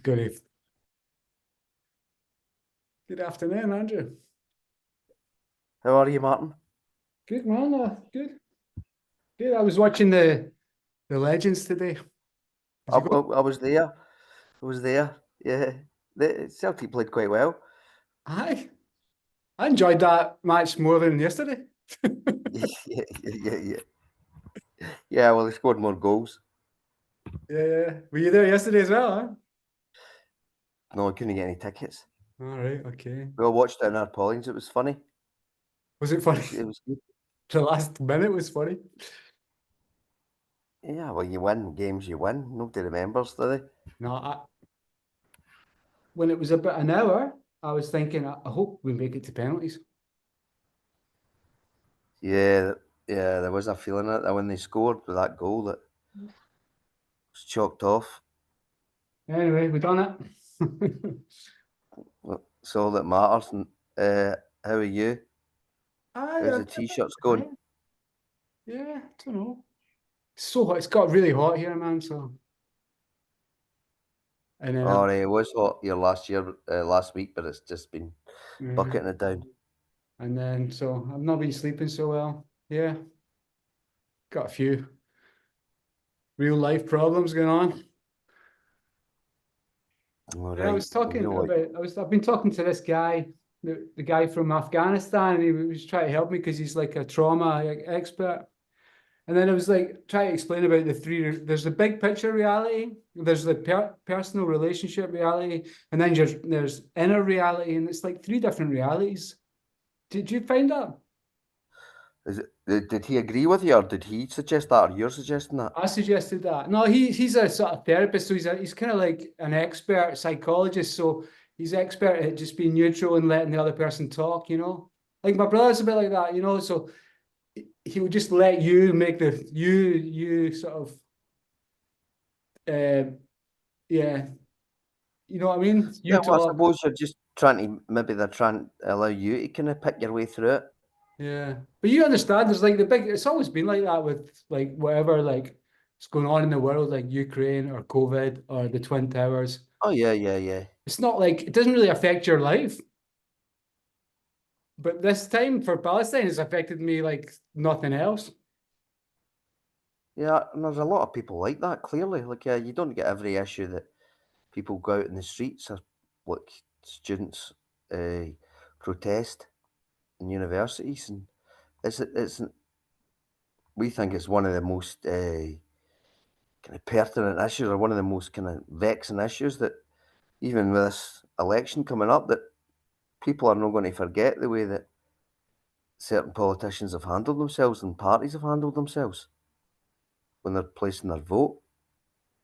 Good afternoon, Andrew. How are you, Martin? Good man, good. Good. I was watching the Legends today. I was there. I was there. Yeah, Celtic played quite well. I enjoyed that match more than yesterday. Yeah. Yeah, well, they scored more goals. Yeah. Were you there yesterday as well, huh? No, I couldn't get any tickets. All right, okay. We all watched it in our Paulings. It was funny. Was it funny? It was good. The last minute was funny. Yeah, well, you win games, you win. Nobody remembers, do they? No, when it was about an hour, I was thinking, I hope we make it to penalties. Yeah, there was a feeling that when they scored with that goal that was chalked off. Anyway, we done it. It's all that matters. And how are you? How's the t-shirts going? Yeah, I don't know. It's so hot. It's got really hot here, man. So, and then Oh, it was hot here last week, but it's just been bucketing it down. And then, so I've not been sleeping so well. Yeah. Got a few real life problems going on. All Yeah, I was right. talking I've been talking to this guy, the guy from Afghanistan, and he was trying to help me because he's like a trauma expert. And then I was like trying to explain about there's the big picture reality, there's the personal relationship reality, and then there's inner reality, and it's like three different realities. Did you find that? Did he agree with you, or did he suggest that, or you're suggesting that? I suggested that. No, he's a sort of therapist, so he's kind of like an expert psychologist. So he's expert at just being neutral and letting the other person talk. Like my brother's a bit like that. So he would just let you make you sort of, yeah. You know what I mean? You Yeah, well, I talk. suppose you're just maybe they're trying to allow you to kind of pick your way through it. Yeah, but you understand. There's like it's always been like that with like whatever like is going on in the world, like Ukraine or COVID or the Twin Towers. Oh, yeah. It's not like it doesn't really affect your life. But this time for Palestine, it's affected me like nothing else. Yeah, and there's a lot of people like that, clearly. Like, you don't get every issue that people go out in the streets, or like students protest in universities, and it's we think it's one of the most kind of pertinent issues, or one of the most kind of vexing issues, that even with this election coming up, that people are not going to forget the way that certain politicians have handled themselves and parties have handled themselves when they're placing their vote.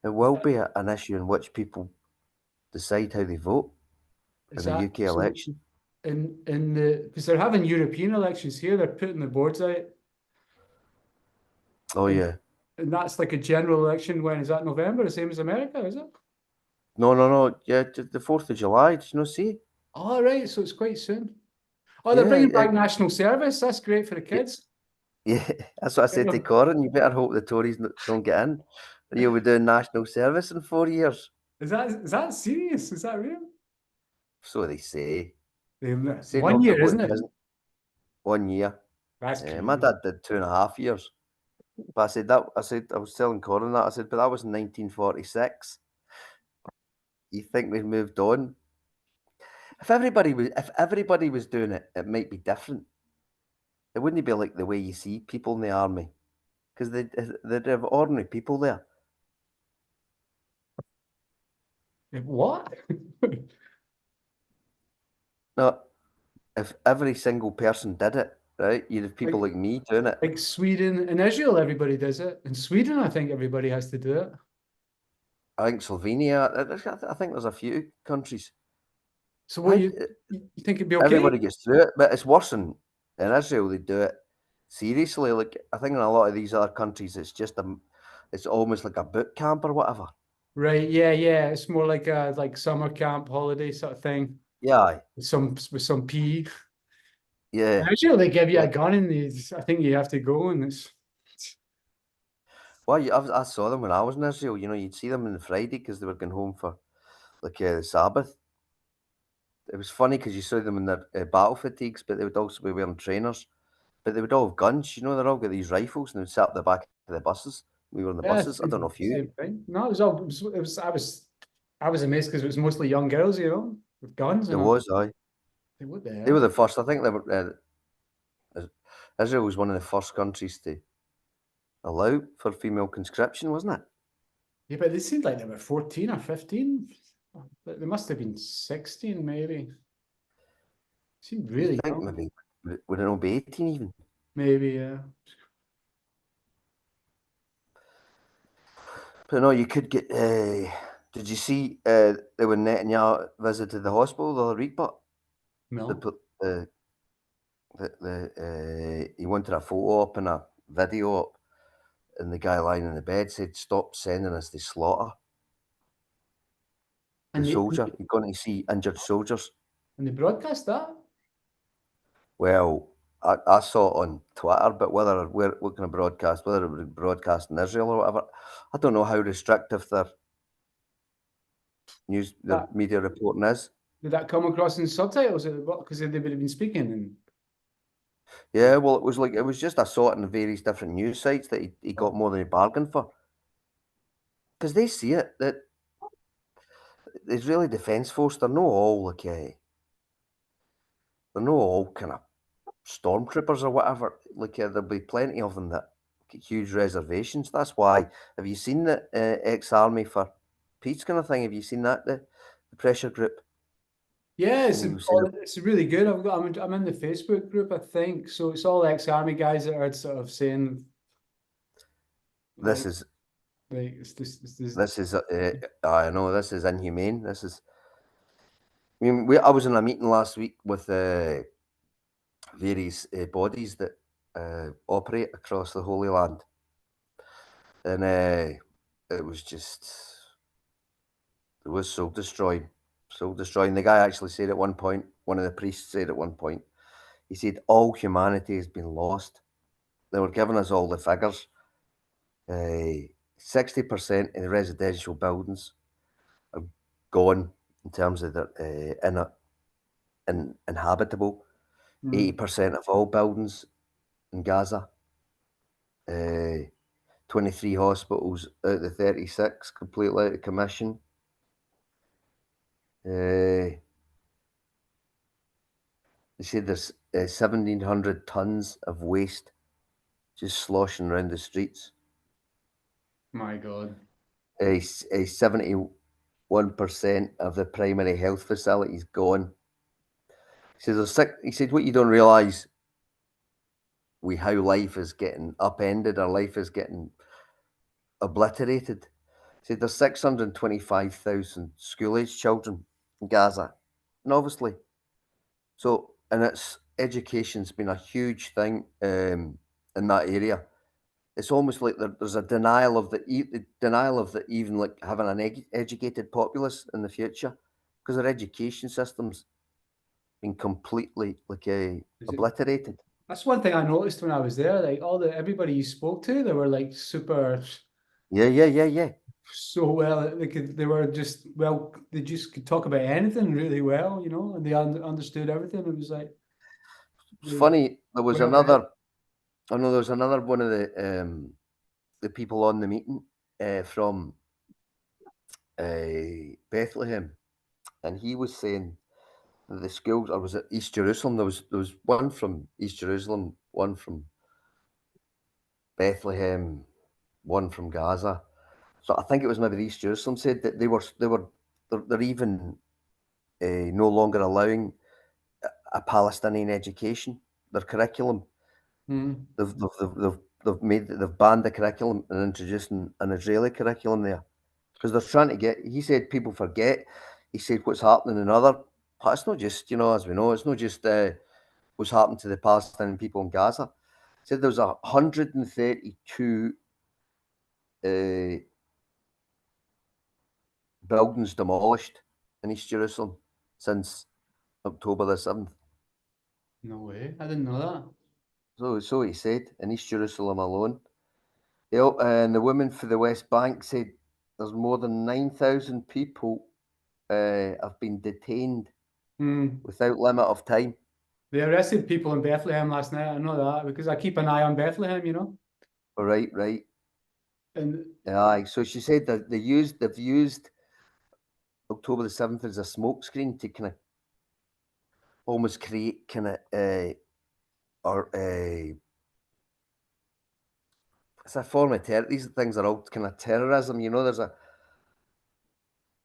It will be an issue in which people decide how they vote in the UK election. Because they're having European elections here, they're putting the boards out. Oh, yeah. And that's like a general election. When is that? November, the same as America, is it? No. Yeah, the 4th of July. Did you not see? Oh, right. So it's quite soon. Oh, they're Yeah, bringing back national service. That's great for the kids. yeah. That's what I said to Corin. You better hope the Tories don't get in. You'll be doing national service in 4 years. Is that serious? Is that real? So they say. 1 year, isn't it? 1 year. That's crazy. My dad did 2.5 years. But I said I was telling Corin that. I said, but that was in 1946. You think we've moved on? If everybody was doing it, it might be different. It wouldn't be like the way you see people in the army, because they'd have ordinary people there. What? No, if every single person did it, right, you'd have people like me doing it. Like Sweden and Israel, everybody does it. In Sweden, I think everybody has to do it. I think Slovenia. I think there's a few countries. So what you think it'd be okay? Everybody gets through it, but it's worse in Israel. They do it seriously. Like, I think in a lot of these other countries, it's almost like a boot camp or whatever. Right. Yeah. It's more like a summer camp holiday sort of thing. Yeah. With some PE. Yeah. In Israel, they give you a gun and I think you have to go, and it's. Well, I saw them when I was in Israel. You'd see them on the Friday because they were going home for like the Sabbath. It was funny because you saw them in their battle fatigues, but they would also be wearing trainers. But they would all have guns, you know, they're all got these rifles and they would sit up the back of the buses. We were on the Yeah, buses. I don't know if you. same thing. No, it was all. I was amazed because it was mostly young girls, you know, with guns, There and I'm was, aye. like, what the They were hell? the first. I think they were. Israel was one of the first countries to allow for female conscription, wasn't it? Yeah, but they seemed like they were 14 or 15. They must have been 16, maybe. Seemed You really think young. maybe would it not be 18 even? Maybe, yeah. But no, you could get. Did you see when Netanyahu visited the hospital the other week? But they No. put he wanted a photo up and a video up, and the guy lying in the bed said, "Stop sending us to slaughter the And they, soldier. You're going to see injured soldiers." and they broadcast that? Well, I saw it on Twitter, but what kind of broadcast, whether it would broadcast in Israel or whatever, I don't know how restrictive their That media reporting is. did that come across in subtitles at the bottom? Because they would have been speaking and Yeah, well, it was just I saw it in various different news sites that he got more than he bargained for. Because they see it, that the Israeli Defence Force, they're not all they're not all kind of stormtroopers or whatever. There'll be plenty of them that get huge reservations. That's why, have you seen the ex-army for peace kind of thing? Have you seen that, the pressure group? yeah, And he was saying, it's really good. I'm in the Facebook group, I think. So it's all ex-army guys that are sort of saying this like is, it's this this is, I know, this is inhumane. I was in a meeting last week with various bodies that operate across the Holy Land. And it was it was soul destroying. Soul destroying. The guy actually said at one point, one of the priests said at one point, he said, all humanity has been lost. They were giving us all the figures. 60% of the residential buildings are gone in terms of their inhabitable. 80% of all buildings in Gaza. 23 hospitals out of the 36 completely out of commission. They said there's 1,700 tons of waste just sloshing around the streets. My God. 71% of the primary health facilities gone. He said, what you don't realise, how life is getting upended, our life is getting obliterated. He said there's 625,000 school-aged children in Gaza. And obviously, and education's been a huge thing in that area. It's almost like there's a denial of even like having an educated populace in the future, because our education system's been completely obliterated. That's one thing I noticed when I was there. Like everybody you spoke to, they were like super Yeah. so well. They were just they just could talk about anything really well, you know, and they understood everything. It was like It's really funny. There was well read. another. I know there was another one of the people on the meeting from Bethlehem, and he was saying that the schools. I was at East Jerusalem. There was one from East Jerusalem, one from Bethlehem, one from Gaza. So I think it was maybe the East Jerusalem said that they're even no longer allowing a Palestinian education. Their curriculum, Mm. they've banned the curriculum and introducing an Israeli curriculum there, because they're trying to get. He said people forget. He said what's happening in other. It's not just, as we know, it's not just what's happened to the Palestinian people in Gaza. He said there's 132 buildings demolished in East Jerusalem since October the 7th. No way. I didn't know that. So he said, in East Jerusalem alone. And the women for the West Bank said there's more than 9,000 people have been detained Mm. without limit of time. They arrested people in Bethlehem last night. I know that because I keep an eye on Bethlehem, you know. Right, right. And Aye. So she said that they've used October the 7th as a smokescreen to kind of almost create kind of or it's a form of terror. These things are all kind of terrorism, you know. There's a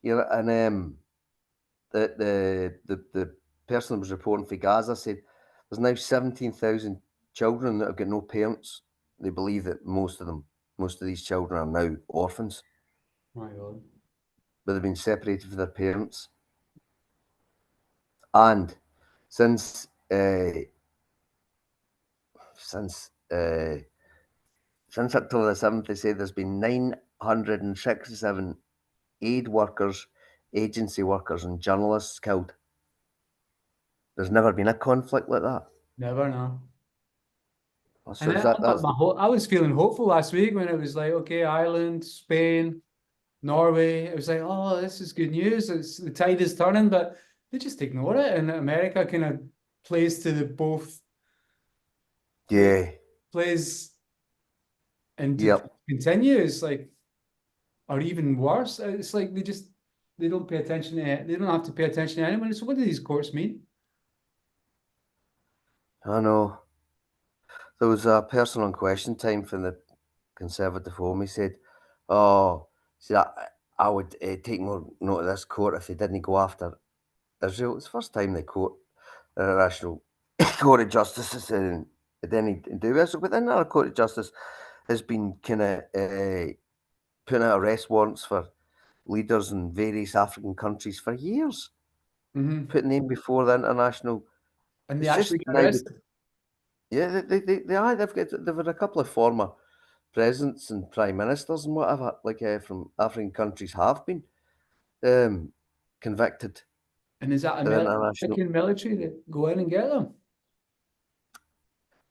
and the person that was reporting for Gaza said there's now 17,000 children that have got no parents. They believe that most of these children are now orphans, my God. but they've been separated from their parents. And since since October the 7th, they say there's been 967 aid workers, agency workers, and journalists killed. There's never been a conflict like that. Never know. So And is I that's I was feeling hopeful last week when it was like, okay, Ireland, Spain, Norway. It was like, oh, this is good news. It's the tide is turning, but they just ignore it. And America kind of plays to the both yeah, plays and to yep. continue. It's like, or even worse. It's like they don't pay attention to it. They don't have to pay attention to anyone. So what do these courts mean? I know. There was a person on Question Time from the Conservative Home. He said, "Oh, see, I would take more note of this court if they didn't go after Israel. It's the first time the International Court of Justice has had anything to do with Israel. But the International Court of Justice has been kind of putting out arrest warrants for leaders in various African countries for years, Mm-hmm. putting them before the international. And they It's just actually get now, arrested. yeah, they've got a couple of former presidents and prime ministers and whatever, like from African countries, have been convicted And is that by the international. American military that go in and get them?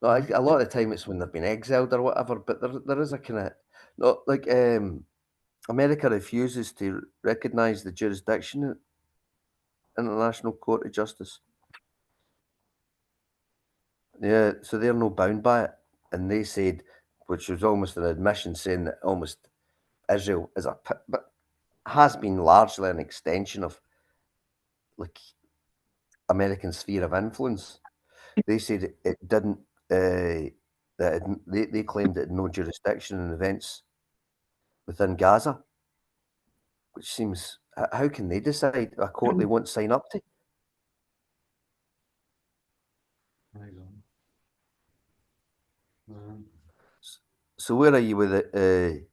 No, a lot of the time it's when they've been exiled or whatever, but there is a kind of no like America refuses to recognise the jurisdiction of the International Court of Justice. Yeah, so they're no bound by it, and they said, which was almost an admission, saying that almost Israel is but has been largely an extension of like American sphere of influence. They said it didn't. They claimed it had no jurisdiction in events within Gaza, which seems how can they decide a court they won't sign up to? So where are you with it?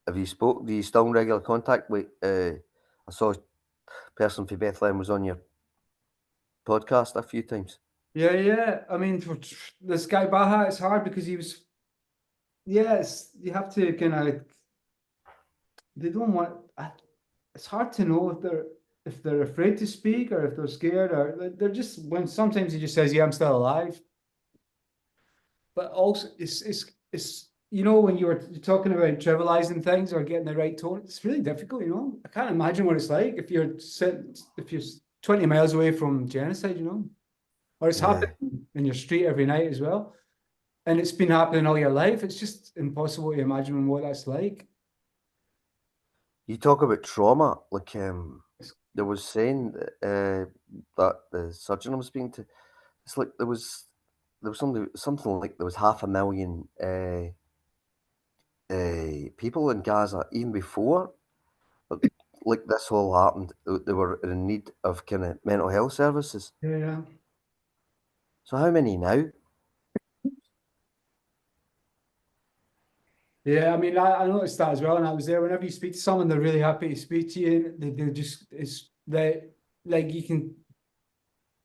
Have you spoke? Do you still in regular contact with? I saw a person from Bethlehem was on your podcast a few times. Yeah, yeah. I mean, for this guy Baha, it's hard because he was. Yes, you have to kind of. They don't want. It's hard to know if they're afraid to speak or if they're scared or they're just when sometimes he just says, "Yeah, I'm still alive." But also, it's you know when you're talking about trivializing things or getting the right tone, it's really difficult. You know, I can't imagine what it's like if you're 20 miles away from genocide. You know, or it's Yeah. happening in your street every night as well. And it's been happening all your life. It's just impossible to imagine what that's like. You talk about trauma, like there was saying that the surgeon I was speaking to, it's like there was something like there was 500,000 people in Gaza even before like this all happened. They were in need of kind of mental health services. Yeah, yeah. So how many now? Yeah, I mean, I noticed that as well, and I was there. Whenever you speak to someone, they're really happy to speak to you. They just like you can.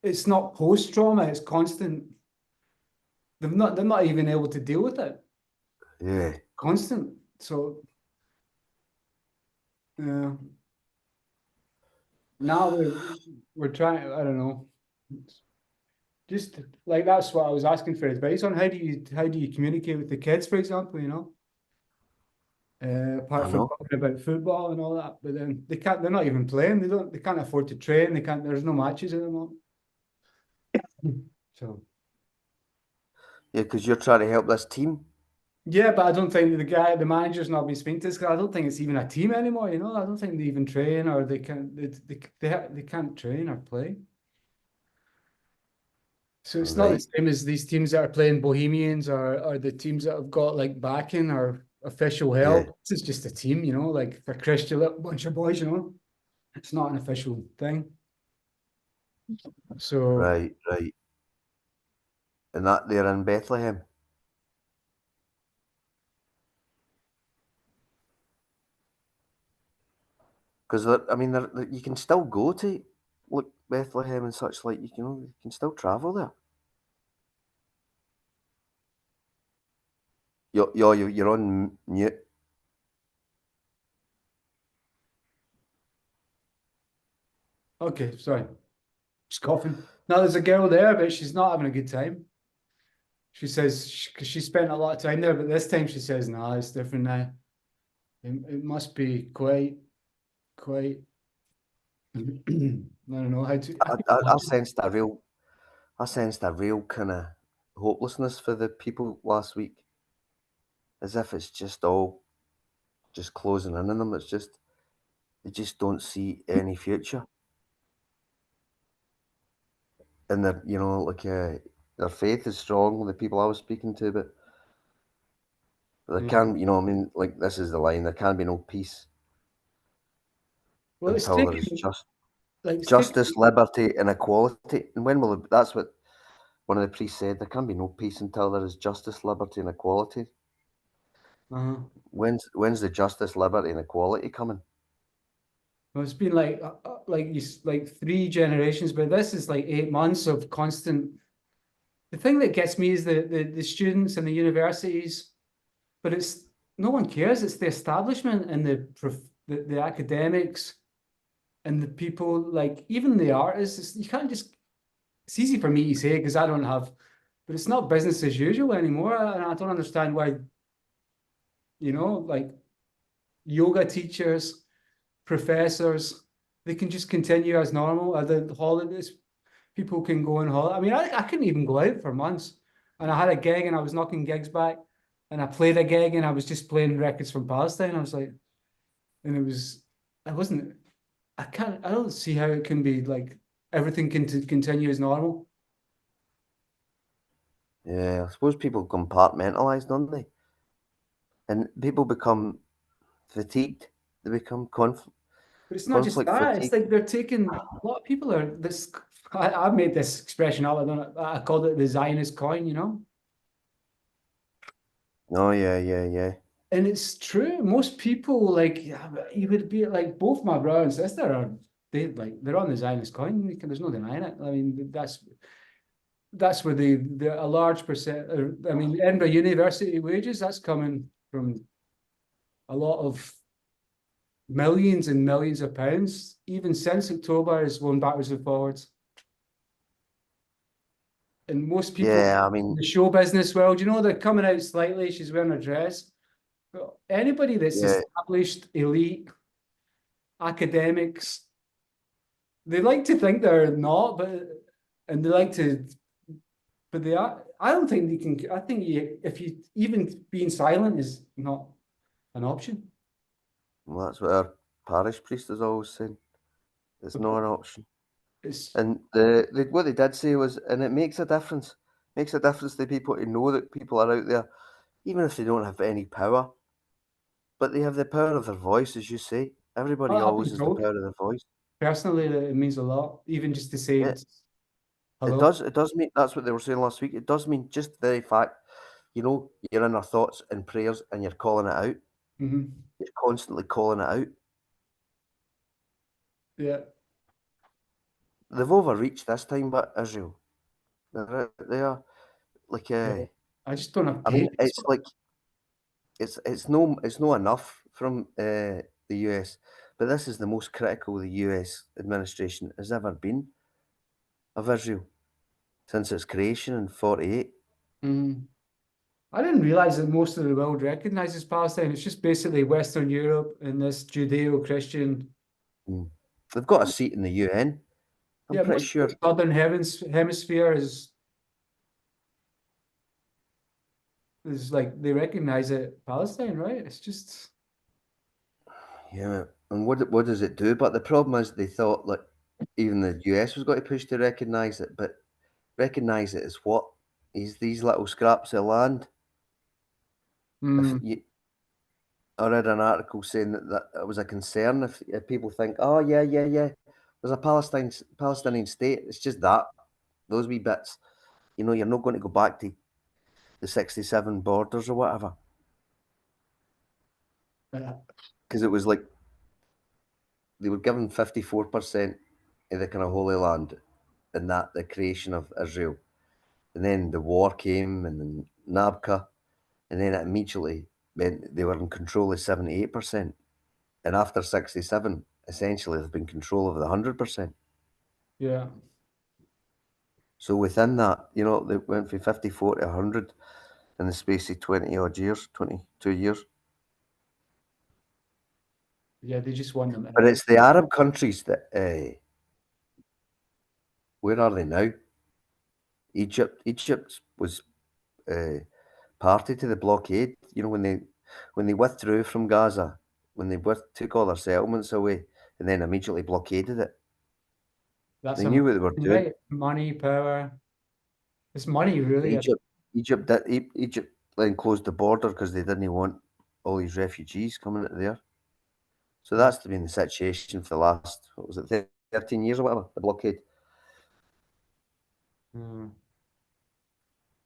It's not post trauma; it's constant. They're not even able to deal with it. Yeah. Constant. So yeah. Now we're trying. I don't know. Just like that's what I was asking for advice on. How do you communicate with the kids, for example? You know. apart I from know. talking about football and all that. But then they can't. They're not even playing. They can't afford to train. They can't. There's no matches at the moment. So Yeah, because you're trying to help this team. yeah, but I don't think the manager's not been speaking to us. 'Cause I don't think it's even a team anymore. You know, I don't think they even train or they can. They can't train or play. So it's not the Right. same as these teams that are playing Bohemians or the teams that have got like backing or official Yeah. help. This is just a team, you know, like a Christian little bunch of boys, you know. It's not an official thing. So Right. Right. And that they're in Bethlehem. Because I mean, you can still go to like Bethlehem and such like. You can still travel there. You're on mute. okay, sorry. Just coughing. No, there's a girl there, but she's not having a good time. She says because she spent a lot of time there, but this time she says, "Nah, it's different now. It must be quite." I don't know how to. I sensed a real kind of hopelessness for the people last week, as if it's just all just closing in on them. It's just they just don't see any future, and their faith is strong. The people I was speaking to, but there Yeah. can, I mean, like this is the line: there can be no peace Well, it's until there is taken it's taken. justice, liberty, and equality. And that's what one of the priests said: there can be no peace until there is justice, liberty, and equality. Uh, When's the justice, liberty, and equality coming? well, it's been like 3 generations, but this is like 8 months of constant. The thing that gets me is the students and the universities, but it's no one cares. It's the establishment and the academics and the people, like even the artists. You can't just. It's easy for me to say because I don't have, but it's not business as usual anymore, and I don't understand why. Like yoga teachers, professors, they can just continue as normal. The holidays, people can go on holiday. I mean, I couldn't even go out for months. And I had a gig and I was knocking gigs back. And I played a gig and I was just playing records from Palestine. I was like, and I wasn't, I don't see how it can be like everything can continue as normal. Yeah, I suppose people compartmentalize, don't they? And people become fatigued. They become But it's not just conflict that. It's fatigue. like they're taking, a lot of people are this, I made this expression up. I don't know, I called it the Zionist coin, you know? Oh yeah, yeah, yeah. And it's true. Most people like yeah, you would be like both my brother and sister are they're on the Zionist coin. There's no denying it. I mean that's where a large percent. I mean Edinburgh University wages that's coming from a lot of millions and millions of pounds. Even since October is going backwards and forwards. And most people Yeah, I in mean, the show business world, they're coming out slightly. She's wearing a dress. But anybody that's yeah, established, elite, academics, they like to think they're not, and they like to, but they are. I don't think they can. I think if you even being silent is not an option. well, that's what our parish priest is always saying. It's not an option. It's And what they did say was, and it makes a difference. Makes a difference to people to know that people are out there, even if they don't have any power, but they have the power of their voice, as you say. Everybody I've always been has the told power of their voice. personally that it means a lot, even just to say It, it hello. does. It does mean that's what they were saying last week. It does mean just the very fact, you're in our thoughts and prayers, and you're calling it out. Hmm. You're constantly calling it out. Yeah, They've overreached this time, but Israel, they are like. yeah. I just don't have I mean, patience. it's like it's no enough from the US, but this is the most critical the US administration has ever been of Israel since its creation in '48. Mm. I didn't realize that most of the world recognizes Palestine. It's just basically Western Europe and this Judeo-Christian. They've got a seat in the UN. I'm Yeah, pretty most sure. of the southern hemisphere is like they recognize it Palestine, right? It's just Yeah, and what does it do? But the problem is they thought like even the US was going to push to recognise it, but recognise it as what? These little scraps of land. If mm, you, I read an article saying that it was a concern if people think, oh yeah, there's a Palestinian state. It's just that those wee bits. You know, you're not going to go back to the 67 borders or whatever. Because it was like they were given 54% of the kind of Holy Land in that the creation of Israel. And then the war came and then NABCA, and then it immediately meant they were in control of 78%. And after 67, essentially they've been control of the 100%. yeah. So within that, you know, they went from 54 to 100 in the space of 20 odd years, 22 years. Yeah, they just want them. But it's the Arab countries that, where are they now? Egypt was party to the blockade. You know, when they withdrew from Gaza, when they took all their settlements away, and then immediately blockaded it. That's They knew what they were doing. right. Money, power. It's money, really. Egypt then closed the border because they didn't want all these refugees coming into there. So that's been the situation for the last, what was it, 13 years or whatever, the blockade. Mm.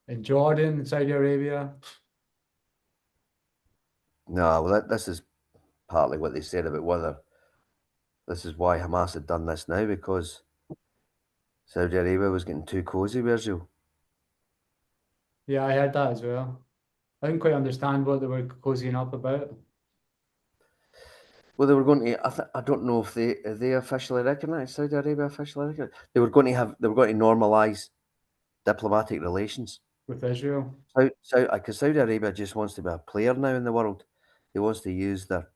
In Jordan, Saudi Arabia. No, well, this is partly what they said about whether this is why Hamas had done this now, because Saudi Arabia was getting too cozy with Israel. Yeah, I heard that as well. I didn't quite understand what they were cozying up about. Well, they were going to. I don't know if they officially recognised Saudi Arabia officially recognised. They were going to normalise diplomatic relations. With Israel. Because Saudi Arabia just wants to be a player now in the world. They wants to use their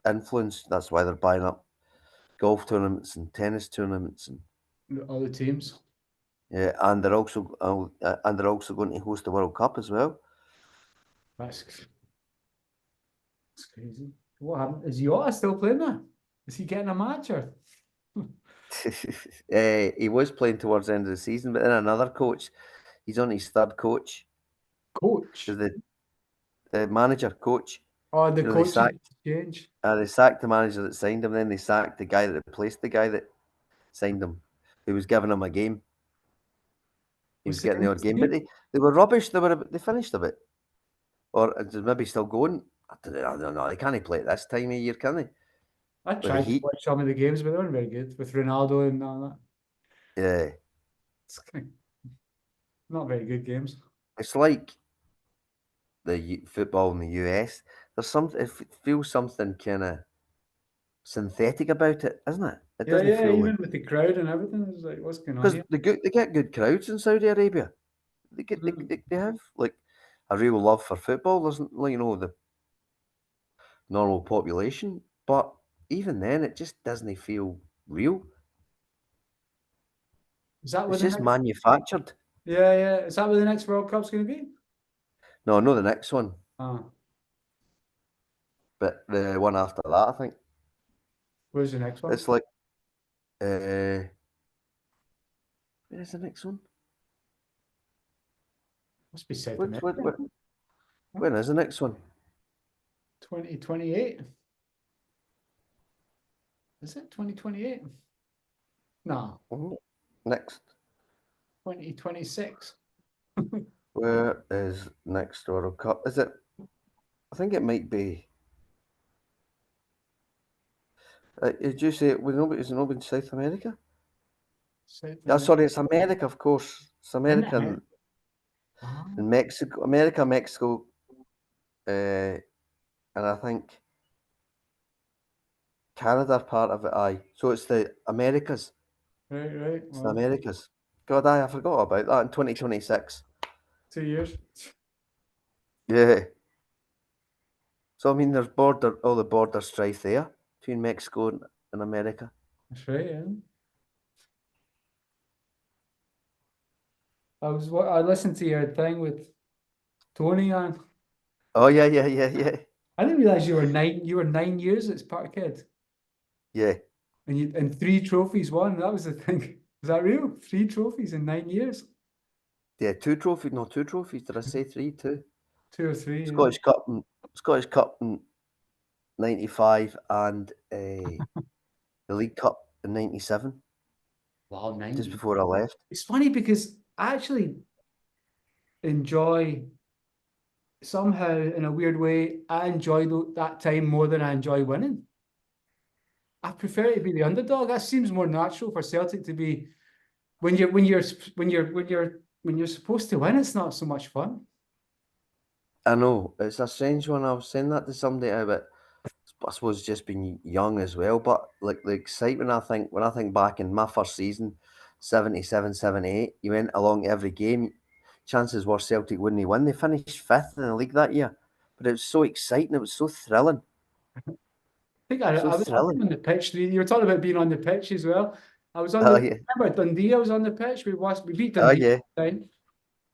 influence. That's why they're buying up golf tournaments and tennis tournaments and All the teams. yeah, and they're also going to host the World Cup as well. That's crazy. What happened? Is Jota still playing there? Is he getting a match or? He was playing towards the end of the season, but then another coach, he's on his third coach. Coach? The manager, coach. Oh, the You know, coach change. they sacked the manager that signed him, then they sacked the guy that replaced the guy that signed him, who was giving him a game. He was getting the odd game, but they were rubbish. They finished a bit, or maybe still going. I don't know. They can't play at this time of year, can they? I tried to watch some of the games, but they weren't very good with Ronaldo and all that. Yeah, It's not very good games. it's like the football in the US. There's something. It feels something kind of synthetic about it, isn't it? It Yeah, doesn't feel even like with the crowd and everything, it's like, what's going on because here? they get good crowds in Saudi Arabia. They have like a real love for football. There's like, you know, the normal population, but even then, it just doesn't feel real. Is that what It's the just next? manufactured. Yeah. Is that what the next World Cup's going to be? No, not the next one, Oh, but the one after that, I think. where's the next one? It's like, where is the next one? Must be South What, America. when is the next one? 2028. Is it 2028? No, Next. 2026. Where is next World Cup? Is it? I think it might be. Did you say it was not? Is it not in South America? Sorry, it's America, of course. It's America and Mexico. America, Mexico, and I think Canada are part of it. Aye, so it's the Americas. Right. It's the Americas. God, I forgot about that in 2026. 2 years. Yeah. So I mean, there's all the border strife there between Mexico and America. That's right, yeah. I listened to your thing with Tony on. Oh yeah, yeah, yeah, yeah, I didn't realize you were 9 years at Sparkhead yeah, and 3 trophies won. That was the thing. Is that real? 3 trophies in 9 years? yeah. Two trophies, no, two trophies. Did I say three? Two. 2 or 3, yeah. Scottish Cup and Scottish Cup in '95 and the League Cup in '97, Wow, just 90. before I left. It's funny because I actually enjoy somehow in a weird way, I enjoy that time more than I enjoy winning. I prefer to be the underdog. That seems more natural for Celtic to be when you're supposed to win, it's not so much fun. I know it's a strange one. I was saying that to somebody about. I suppose just being young as well, but like the excitement when I think back in my first season, 77, 78, you went along every game. Chances were Celtic wouldn't win. They finished fifth in the league that year. But it was so exciting, it was so thrilling. I think I So was I've thrilling. been on the pitch. You were talking about being on the pitch as well. I was on Oh the yeah. remember Dundee. I was on the pitch. We beat Oh Dundee yeah. time,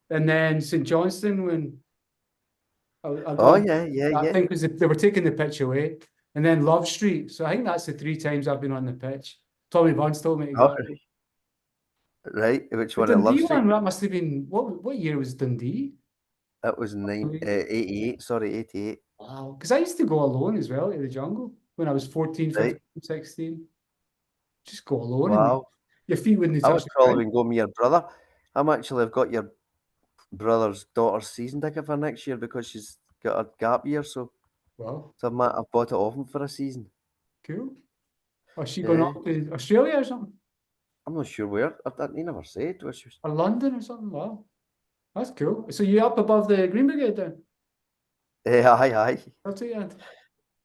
and then St Johnstone when I Oh got yeah, yeah, I yeah. think because they were taking the pitch away, and then Love Street. So I think that's the 3 times I've been on the pitch. Tommy Bonds told me Oh, exactly. right. Which The one at Love Dundee Street? one, that must have been what year was Dundee? That was 88, sorry, 88. Wow, because I used to go alone as well to the jungle when I was 14, Right. 15, 16. Just go alone and Wow. your feet wouldn't I touch would the probably ground. been going with your brother. I've got your brother's daughter's season ticket for next year because she's got a gap year, Wow, I've bought it off him for a season. cool. Was she going Yeah, off to Australia or something? I'm not sure where. He never said. Which was, Or London or something? Wow, that's cool. So you up above the Green Brigade then? aye, aye. That's it, yeah.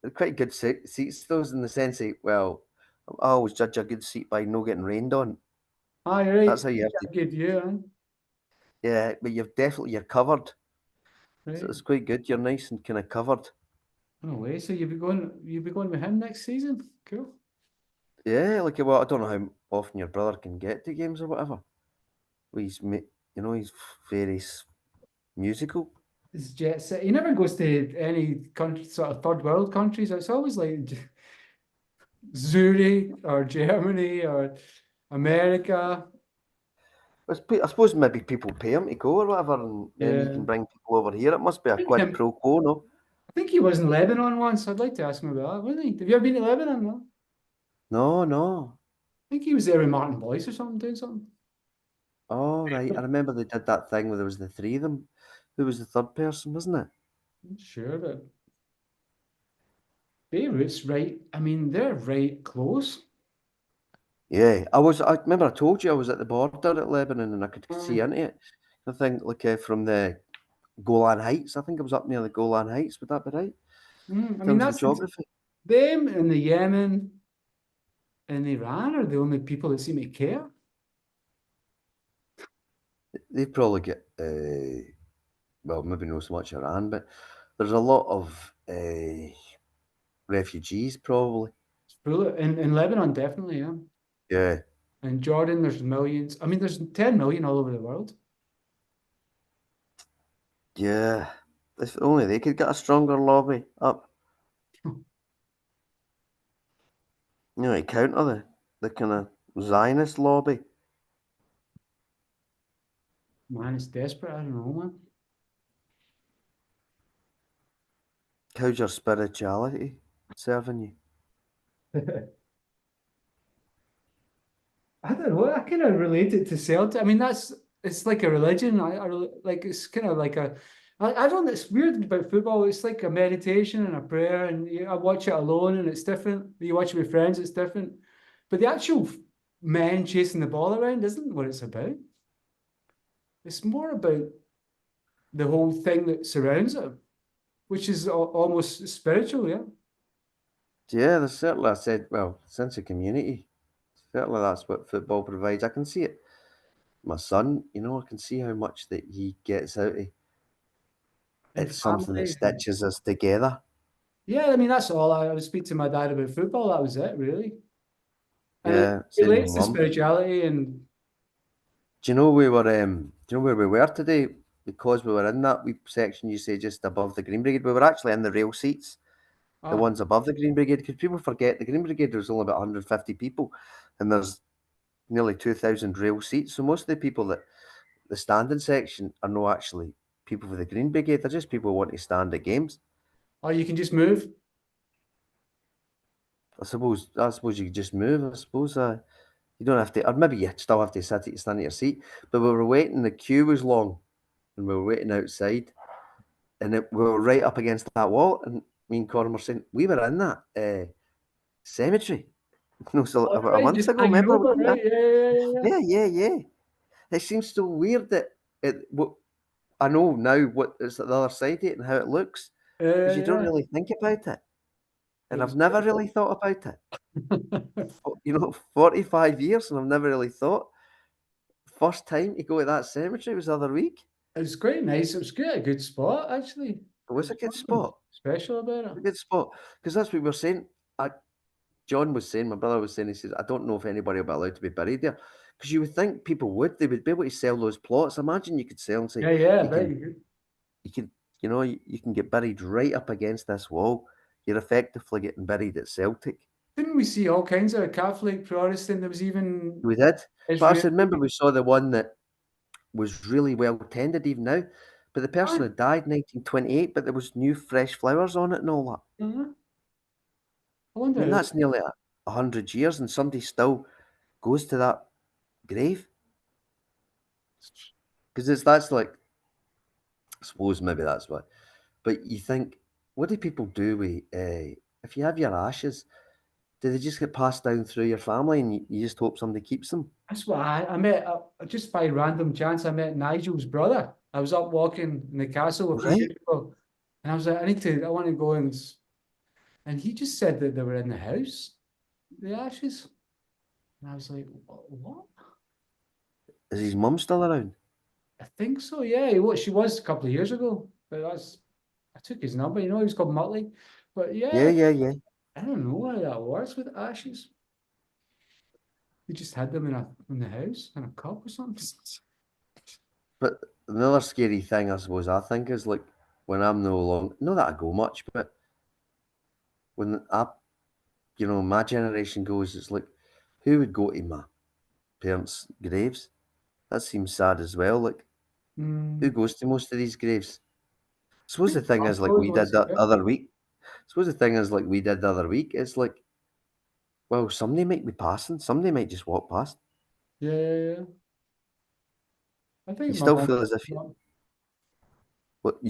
They're quite good seats, those in the sense that, well, I always judge a good seat by no getting rained on. Aye, That's right. how you have to. Good view, huh? Yeah, but you're covered, so Right. it's quite good. You're nice and kind of covered. No way. So you'll be going with him next season? Cool. Yeah, like well, I don't know how often your brother can get to games or whatever. Well, he's very musical. It's jet set. He never goes to any country, sort of third world countries. It's always like Zurich or Germany or America. I suppose maybe people pay him to go or whatever, and then he can Yeah. bring people over here. It must be a I think quid him, pro quo, no? I think he was in Lebanon once. I'd like to ask him about that, wasn't he? Have you ever been to Lebanon? No? No, no. I think he was there with Martin Boyce or something, doing something. Oh, right. I remember they did that thing where there was the three of them. Who was the third person, wasn't it? I'm sure, but Beirut's right. I mean, they're right close. Yeah, I remember I told you I was at the border at Lebanon and I could see into it. I think, like, from the Golan Heights. I think I was up near the Golan Heights. Would that be right? In I mean, terms of that's geography? them and the Yemen and Iran are the only people that seem to care. They probably get, well, maybe not so much Iran, but there's a lot of refugees, probably. It's full in Lebanon, definitely, yeah. Yeah. In Jordan, there's millions. I mean, there's 10 million all over the world. Yeah. If only they could get a stronger lobby up, to counter the kind of Zionist lobby. Man, it's desperate. I don't know, How's your spirituality serving you? man. I don't know. I kind of relate it to Celtic. I mean, it's like a religion. Like it's kind of like I don't. It's weird about football. It's like a meditation and a prayer, and I watch it alone, and it's different. You watch it with friends, it's different. But the actual men chasing the ball around isn't what it's about. It's more about the whole thing that surrounds it, which is almost spiritual. Yeah. Yeah, there's certainly, I said, well, sense of community. Certainly that's what football provides. I can see it. My son, I can see how much that he gets out of and It's something that family. And, stitches us together. yeah, I mean that's all. I would speak to my dad about football. That was it, really. And it Yeah, same with relates to mum. spirituality and Do you know we were? Do you know where we were today? Because we were in that wee section you say just above the Green Brigade. We were actually in the rail seats, the oh, ones above the Green Brigade, because people forget the Green Brigade was only about 150 people, and there's nearly 2,000 rail seats. So most of the people that the standing section are not actually people for the Green Brigade. They're just people who want to stand at games. oh, you can just move. I suppose you could just move. I suppose you don't have to, or maybe you still have to stand at your seat. But we were waiting. The queue was long, and we were waiting outside, and we were right up against that wall. And me and Corin were saying we were in that cemetery. No, so Oh, about a right, month just ago. hanging Remember? over, right? Yeah. Yeah, yeah, yeah. It seems so weird that I know now what is at the other side of it and how it looks, because you don't Yeah. really think about it. It And I've was never really thought about it. 45 years, and I've never really thought. First time to go to that cemetery was the other week. it was quite nice. It was good, a good spot actually. It was a good Something spot. special about it. A good spot. Because that's what we were saying. John was saying, my brother was saying, he says, I don't know if anybody will be allowed to be buried there. Because you would think people would. They would be able to sell those plots. Imagine you could sell and say, Yeah, you can, very good. you can, you can get buried right up against this wall. You're effectively getting buried at Celtic. Didn't we see all kinds of Catholic, Protestant? There was even We did. But I Israel. said, remember we saw the one that was really well tended even now. But the person Ah, had died in 1928, but there was new fresh flowers on it and all that. uh-huh. I I mean, wonder. that's nearly 100 years, and somebody still goes to that grave. Because that's like, I suppose maybe that's why. But you think, what do people do with, if you have your ashes, do they just get passed down through your family and you just hope somebody keeps them? That's what I met. Just by random chance, I met Nigel's brother. I was up walking in the castle a few Right? years ago, and I was like, I want to go and he just said that they were in the house, the ashes. And I was like, what? Is his mum still around? I think so, yeah. She was a couple of years ago, but I took his number, he was called Muttley. But Yeah, yeah, yeah, yeah. I don't know how that works with ashes. They just had them in the house in a cup or something. But another scary thing, I suppose, I think is like when I'm no longer, not that I go much, but when my generation goes, it's like, who would go to my parents' graves? That seems sad as well. Like, who Mm, goes to most of these graves? I I suppose think the thing Mum is, like goes we did once a that year. other week. I suppose the thing is, like we did the other week, it's like, well, somebody might be passing, somebody might just walk past. Yeah. I You think my still mum. feel as if you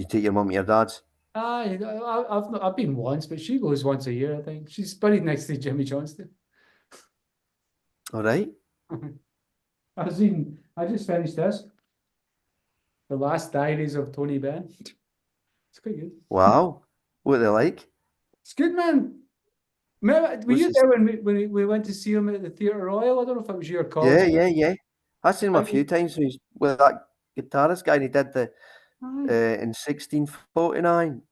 take your mum to your dad's. I've been once, but she goes once a year. I think she's buried next to Jimmy Johnston. All right. I just finished this, The Last Diaries of Tony Benn. It's quite good. Wow. What they like? It's good, man. Were Was you this? there when we went to see him at the Theatre Royal? I don't know if it was your Yeah, college. yeah, yeah. I've seen him a few times when he's with that guitarist guy, and he did the Aye. in 1649.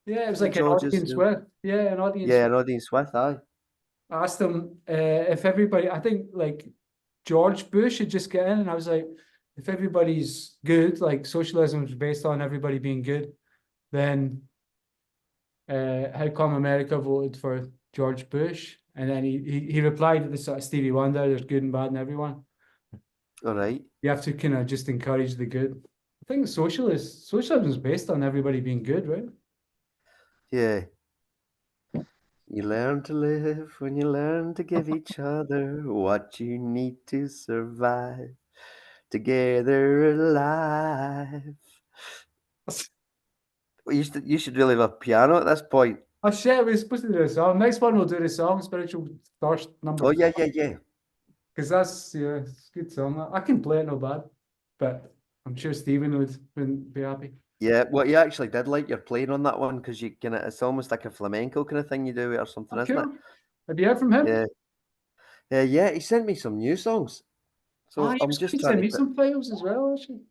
Yeah, it was St like an George's. audience with. Yeah, an audience. Yeah, Rodney Smith. Aye. I asked him if everybody, I think like George Bush had just get in, and I was like, if everybody's good, like socialism is based on everybody being good, then how come America voted for George Bush? And then he replied to the sort of Stevie Wonder, there's good and bad in everyone. All right. You have to kind of just encourage the good. I think socialism is based on everybody being good, right? Yeah. You learn to live when you learn to give each other what you need to survive. Together alive. Well, you should really have a piano at this point. Oh shit, we're supposed to do a song. Next one we'll do the song, Spiritual Thirst number Oh four. yeah, yeah, yeah. Because it's a good song. I can play it no bad, but I'm sure Stephen would be happy. Yeah, well, you actually did like your playing on that one because it's almost like a flamenco kind of thing you do it or something, Oh, isn't it? cool. Have you heard from him? Yeah, yeah. He sent me some new songs, Oh, so he I'm was going just to trying send to me put some files as well, actually.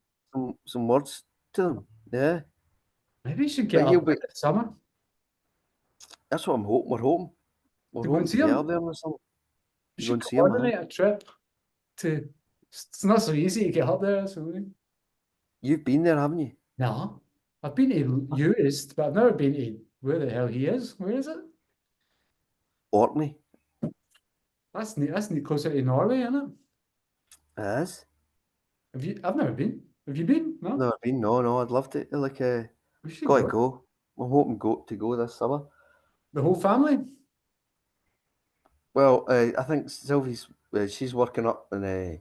some words to them. Yeah, Maybe you should get But you'll up be. there this summer That's what I'm hoping. We're hoping. We're to go and hoping to see get him. up there in the summer. You To go should and see him, coordinate a trip to. It's not so easy to get up there. So You've been there, haven't you? no, I've been to Uist, but I've never been to where the hell he is. Where is it? Orkney. That's closer to Norway, isn't it? It is. Have you? I've never been. Have you been? No. Never been. No, no. I'd love to. Like, We should gotta go. go. I'm hoping to go this summer. The whole family. Well, I think Sylvie's. She's working up in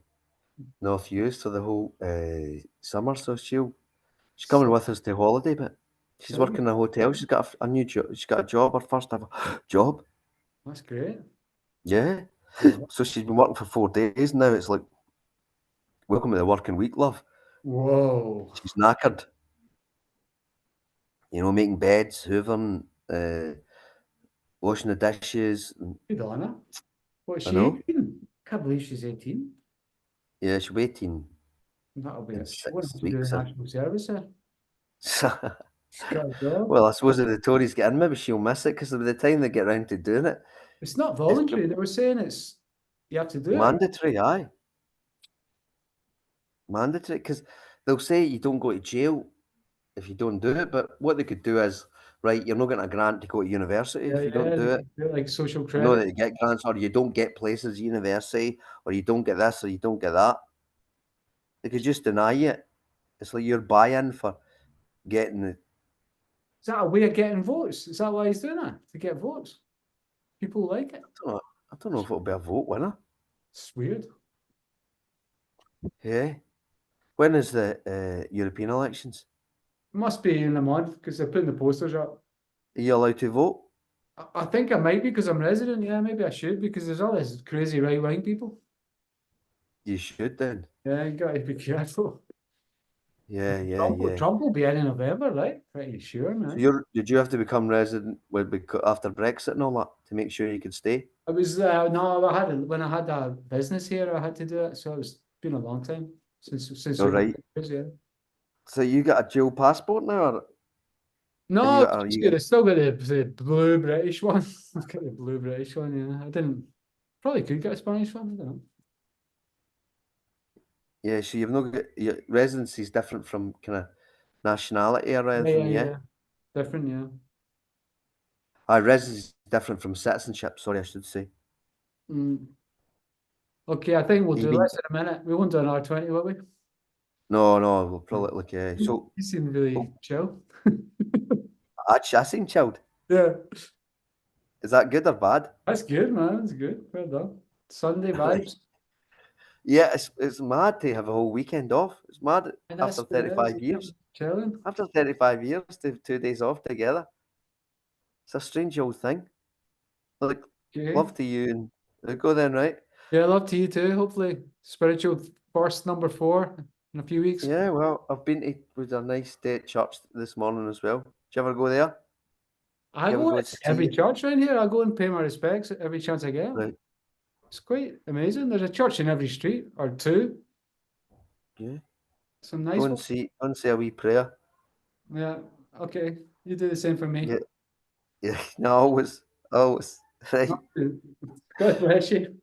North Uist for the whole summer, so she's coming with us to holiday. But she's Sylvie. working in a hotel. She's got a new job. She's got a job. Her first ever job. That's great. Yeah. Wow. So she's been working for 4 days now. It's like, welcome to the working week, love. Whoa. She's knackered. You know, making beds, hoovering, washing the dishes. Good on her. What's I she know. 18? Can't believe she's 18. Yeah, she'll be 18 That'll be in it. She won't have 6 to do weeks. the national service there. She's got a job. Well, I suppose if the Tories get in, maybe she'll miss it because by the time they get round to doing it, It's not voluntary. They were saying you have to do it. mandatory, aye. Mandatory, because they'll say you don't go to jail if you don't do it, but what they could do is, right, you're not getting a grant to go to university if you don't do they it. could do it like social You know credit. that you get grants, or you don't get places at university, or you don't get this, or you don't get that. They could just deny you it. It's like your buy-in for getting the. Is that a way of getting votes? Is that why he's doing that? To get votes? People like it. I don't know if it'll be a vote winner. It's weird. Yeah. When is the European elections? It must be in a month because they're putting the posters up. Are you allowed to vote? I think I might be because I'm resident. Yeah, maybe I should because there's all this crazy right-wing people. You should then. Yeah, you got to be careful. Yeah, yeah, yeah. Trump will be in November, right? Pretty sure, man. So did you have to become resident after Brexit and all that to make sure you could stay? It was no, when I had a business here, I had to do it. So it's been a long time since. All right. Yeah. So you got a dual passport now, or No, are it's you good. I still got the blue British one. I've got the blue British one. Yeah, I didn't. Probably could get a Spanish one. I don't know. Yeah, so you've not got your residency is different from kind of nationality or anything, yeah? Different, yeah. Residency is different from citizenship. Sorry, I should say. Mm. Okay, I think we'll You do mean- this in a minute. We won't do an R20, will we? No, we'll probably so You seem really chill. I seem chilled. Yeah, Is that good or bad? that's good, man. That's good. Well done. Sunday vibes. Yeah, it's mad to have a whole weekend off. It's mad And after that's what it 35 is, years. chilling. After 35 years to have 2 days off together. It's a strange old thing. Like, Okay. love to you and go then, right? Yeah, love to you too. Hopefully, spiritual burst number 4 in a few weeks. Yeah, well, I've been to with a nice day at church this morning as well. Did you ever go there? I You ever go go to to every see it? church around here. I go and pay my respects every chance I get. Right. It's quite amazing. There's a church in every street or two. Yeah. Some nice Go and ones. say a wee prayer. Yeah. Okay. You do the same for me. Yeah. Yeah. No, always. Right. God bless you.